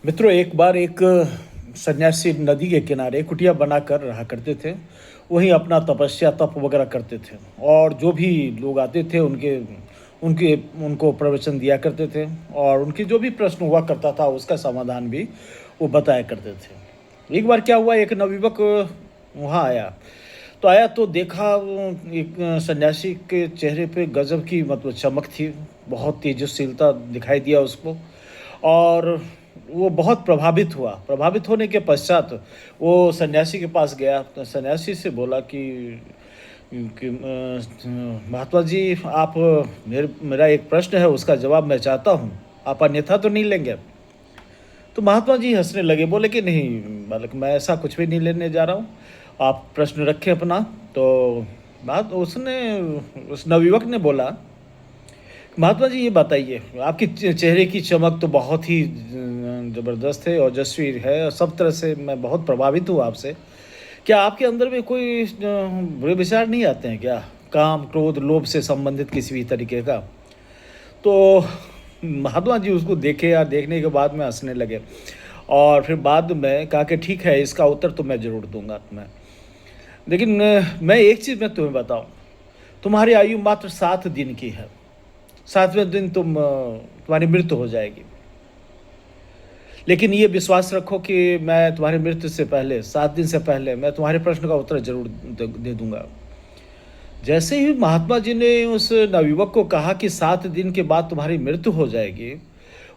मित्रों, एक बार एक सन्यासी नदी के किनारे कुटिया बनाकर रहा करते थे। वहीं अपना तपस्या तप वगैरह करते थे और जो भी लोग आते थे उनके उनके उनको प्रवचन दिया करते थे और उनकी जो भी प्रश्न हुआ करता था उसका समाधान भी वो बताया करते थे। एक बार क्या हुआ, एक नवयुवक वहाँ आया। तो आया तो देखा एक सन्यासी के चेहरे पे गजब की मतलब चमक थी। बहुत तेजस्वीलता दिखाई दिया उसको और वो बहुत प्रभावित हुआ। प्रभावित होने के पश्चात वो सन्यासी के पास गया। तो सन्यासी से बोला कि महात्मा जी, आप मेरा एक प्रश्न है, उसका जवाब मैं चाहता हूँ। आप अन्यथा तो नहीं लेंगे? तो महात्मा जी हँसने लगे, बोले कि नहीं बालक, मैं ऐसा कुछ भी नहीं लेने जा रहा हूँ। आप प्रश्न रखें अपना। तो बात उसने उस नवयुवक ने बोला, महात्मा जी ये बताइए, आपकी चेहरे की चमक तो बहुत ही ज़बरदस्त है, ओजस्वी है और सब तरह से मैं बहुत प्रभावित हूँ आपसे। क्या आपके अंदर में कोई बुरे विचार नहीं आते हैं क्या? काम, क्रोध, लोभ से संबंधित किसी भी तरीके का? तो महात्मा जी उसको देखे और देखने के बाद में हँसने लगे और फिर बाद में कहा कि ठीक है, इसका उत्तर तो मैं ज़रूर दूँगा मैं। लेकिन मैं एक चीज़ मैं तुम्हें बताऊँ, तुम्हारी आयु मात्र 7 दिन की है। 7वें दिन तुम्हारी मृत्यु हो जाएगी। लेकिन ये विश्वास रखो कि मैं तुम्हारी मृत्यु से पहले, 7 दिन से पहले मैं तुम्हारे प्रश्न का उत्तर ज़रूर द दे दूँगा। जैसे ही महात्मा जी ने उस नवयुवक को कहा कि 7 दिन के बाद तुम्हारी मृत्यु हो जाएगी,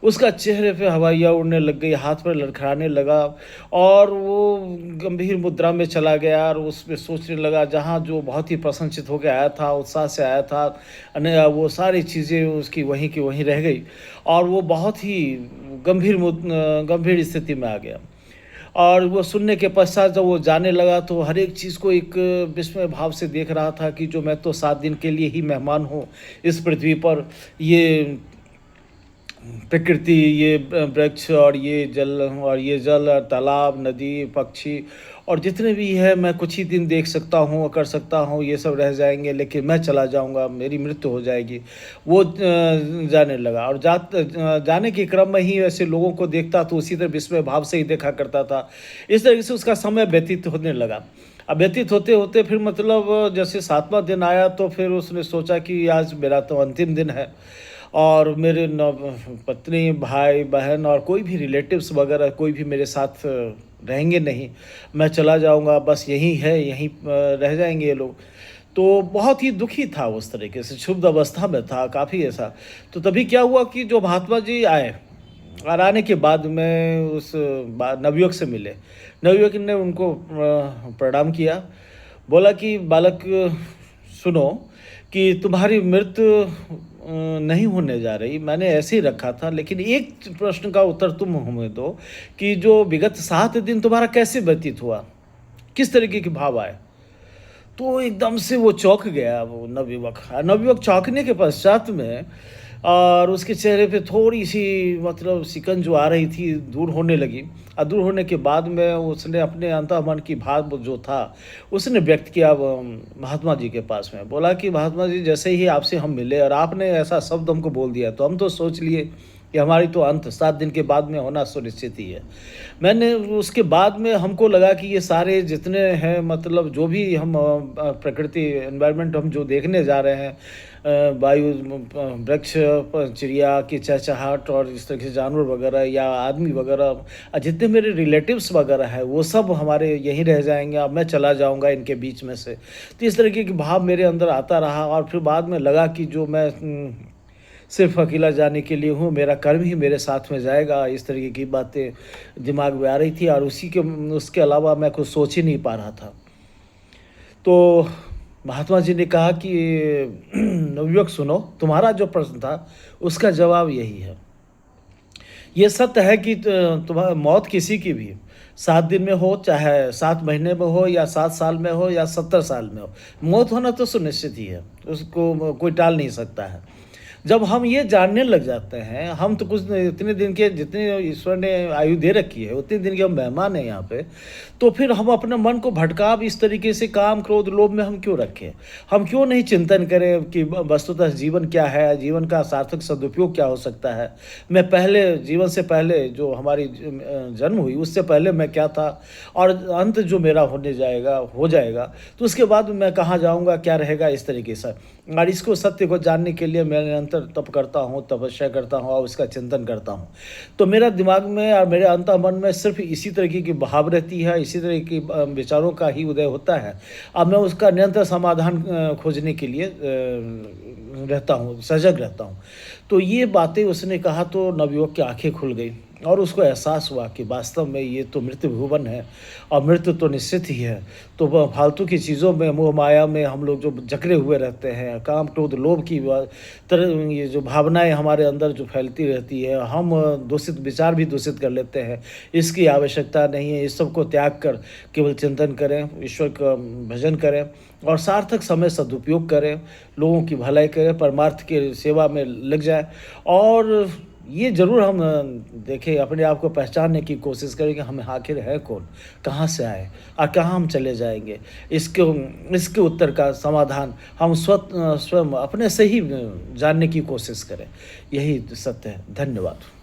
उसका चेहरे पे हवाइयाँ उड़ने लग गई, हाथ पैर लड़खड़ाने लगा और वो गंभीर मुद्रा में चला गया और उसमें सोचने लगा, जहाँ जो बहुत ही प्रसन्नचित्त होके आया था, उत्साह से आया था, वो सारी चीज़ें उसकी वहीं की वहीं रह गई और वो बहुत ही गंभीर स्थिति में आ गया। और वो सुनने के पश्चात जब वो जाने लगा तो हर एक चीज़ को एक विस्मय भाव से देख रहा था कि जो मैं तो 7 दिन के लिए ही मेहमान हूँ इस पृथ्वी पर। ये प्रकृति, ये वृक्ष और ये जल, तालाब, नदी, पक्षी और जितने भी है, मैं कुछ ही दिन देख सकता हूँ, कर सकता हूँ, ये सब रह जाएँगे, लेकिन मैं चला जाऊँगा, मेरी मृत्यु हो जाएगी। वो जाने लगा और जाने के क्रम में ही ऐसे लोगों को देखता तो उसी तरह विस्मय भाव से ही देखा करता था। इस तरीके से उसका समय व्यतीत होने लगा। अब व्यतीत होते-होते फिर मतलब जैसे 7वाँ दिन आया तो फिर उसने सोचा कि आज मेरा तो अंतिम दिन है और मेरे पत्नी, भाई, बहन और कोई भी रिलेटिव्स वगैरह कोई भी मेरे साथ रहेंगे नहीं। मैं चला जाऊँगा, बस यही है, यहीं रह जाएँगे ये लोग। तो बहुत ही दुखी था उस तरीके से, क्षुब्ध अवस्था में था काफ़ी ऐसा। तो तभी क्या हुआ कि जो महात्मा जी आए और आने के बाद में उस नवयुवक से मिले। नवयुवक ने उनको प्रणाम किया। बोला कि बालक, सुनो कि तुम्हारी मृत्यु नहीं होने जा रही, मैंने ऐसे ही रखा था, लेकिन एक प्रश्न का उत्तर तुम हमें दो कि जो विगत 7 दिन तुम्हारा कैसे व्यतीत हुआ? किस तरीके के भाव आए? तो एकदम से वो चौंक गया वो नवयुवक। नवयुवक चौंकने के पश्चात में और उसके चेहरे पे थोड़ी-सी मतलब सिकन जो आ रही थी दूर होने लगी और दूर होने के बाद में उसने अपने अंतर्मन की भाव जो था, उसने व्यक्त किया महात्मा जी के पास में। बोला कि महात्मा जी, जैसे ही आपसे हम मिले और आपने ऐसा शब्द हमको बोल दिया तो हम तो सोच लिए कि हमारी तो अंत 7 दिन के बाद में होना सुनिश्चित ही है। मैंने उसके बाद में हमको लगा कि ये सारे जितने हैं मतलब जो भी हम प्रकृति एनवायरनमेंट हम जो देखने जा रहे हैं, वायु, वृक्ष, चिड़िया की चहचहाहट और इस तरह के जानवर वगैरह या आदमी वगैरह, जितने मेरे रिलेटिव्स वगैरह हैं वो सब हमारे यहीं रह जाएँगे, अब मैं चला जाऊँगा इनके बीच में से। तो इस तरीके के भाव मेरे अंदर आता रहा और फिर बाद में लगा कि जो मैं सिर्फ़ अकेला जाने के लिए हूँ, मेरा कर्म ही मेरे साथ में जाएगा। इस तरीके की बातें दिमाग में आ रही थी और उसके अलावा मैं कुछ सोच ही नहीं पा रहा था। तो महात्मा जी ने कहा कि नवयुवक सुनो, तुम्हारा जो प्रश्न था उसका जवाब यही है। ये सत्य है कि मौत किसी की भी 7 दिन में हो, चाहे 7 महीने में हो या 7 साल में हो या 70 साल में हो, मौत होना तो सुनिश्चित ही है, उसको कोई टाल नहीं सकता है। जब हम ये जानने लग जाते हैं, हम तो कुछ नहीं, इतने दिन के जितने ईश्वर ने आयु दे रखी है, उतने दिन के हम मेहमान हैं यहाँ पे, तो फिर हम अपने मन को भटकाव इस तरीके से काम, क्रोध, लोभ में हम क्यों रखें? हम क्यों नहीं चिंतन करें कि वस्तुतः जीवन क्या है? जीवन का सार्थक सदुपयोग क्या हो सकता है? मैं पहले जीवन से पहले जो हमारी जन्म हुई, उससे पहले मैं क्या था? और अंत जो मेरा होने जाएगा हो जाएगा, तो उसके बाद मैं कहाँ जाऊँगा, क्या रहेगा, इस तरीके से। और इसको सत्य को जानने के लिए मैं निरंतर तप करता हूँ, तपस्या करता हूँ और उसका चिंतन करता हूँ। तो मेरा दिमाग में और मेरे अंतःमन में सिर्फ़ इसी तरीके की भाव रहती है, इसी तरह की विचारों का ही उदय होता है। अब मैं उसका निरंतर समाधान खोजने के लिए रहता हूँ, सजग रहता हूँ। तो ये बातें उसने कहा तो नवयुवक की आँखें खुल गई और उसको एहसास हुआ कि वास्तव में ये तो मृत्यु भुवन है और मृत्यु तो निश्चित ही है। तो वह फालतू की चीज़ों में, मोह माया में हम लोग जो जकड़े हुए रहते हैं, काम, क्रोध, लोभ की तरह ये जो भावनाएँ हमारे अंदर जो फैलती रहती है, हम दूषित विचार भी दूषित कर लेते हैं। इसकी आवश्यकता नहीं है, इस सब को त्याग कर केवल चिंतन करें, ईश्वर का भजन करें और सार्थक समय सदुपयोग करें, लोगों की भलाई करें, परमार्थ की सेवा में लग जाएँ और ये ज़रूर हम देखें, अपने आप को पहचानने की कोशिश करें कि हम आखिर है कौन? कहाँ से आए और कहाँ हम चले जाएँगे? इसको इसके उत्तर का समाधान हम स्वयं अपने से ही जानने की कोशिश करें। यही सत्य है। धन्यवाद।